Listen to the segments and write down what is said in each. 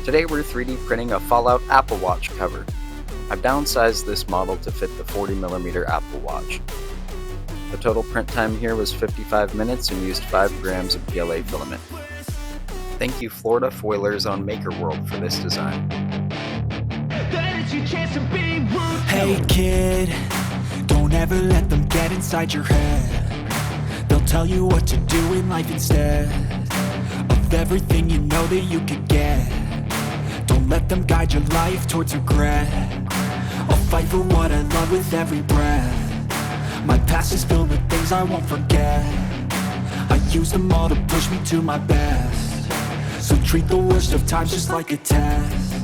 Today we're 3D printing a Fallout Apple Watch cover. I've downsized this model to fit the 40mm Apple Watch. The total print time here was 55 minutes and used 5 grams of PLA filament. Thank you Florida Foilers on Maker World for this design. Hey kid, don't ever let them get inside your head. They'll tell you what to do in life instead of everything you know that you could get. Don't let them guide your life towards regret. I'll fight for what I love with every breath. My past is filled with things I won't forget. I use them all to push me to my best. So treat the worst of times just like a test.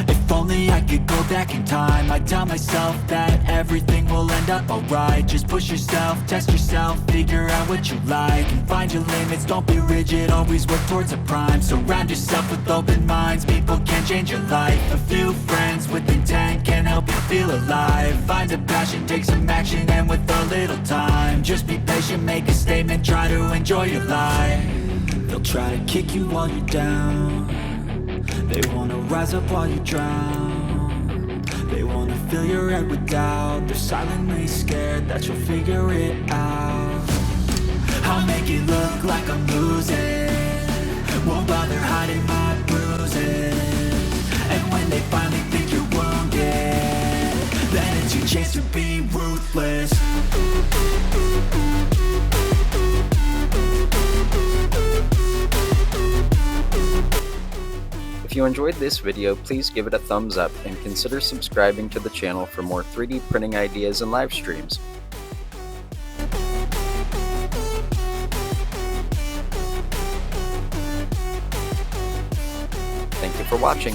If only I could go back in time, I'd tell myself that everything will end up alright. Just push yourself, test yourself, figure out what you like, and find your limits, don't be rigid, always work towards a prime. Surround yourself with open minds, people can change your life. A few friends with intent can help you feel alive. Find a passion, take some action, and with a little time, just be patient, make a statement, try to enjoy your life. They'll try to kick you while you're down. They wanna rise up while you drown. They wanna fill your head with doubt. They're silently scared that you'll figure it out. I'll make it look like I'm losing, won't bother hiding my bruises. And when they finally think you're wounded, then it's your chance to be ruthless. If you enjoyed this video, please give it a thumbs up and consider subscribing to the channel for more 3D printing ideas and live streams. Thank you for watching.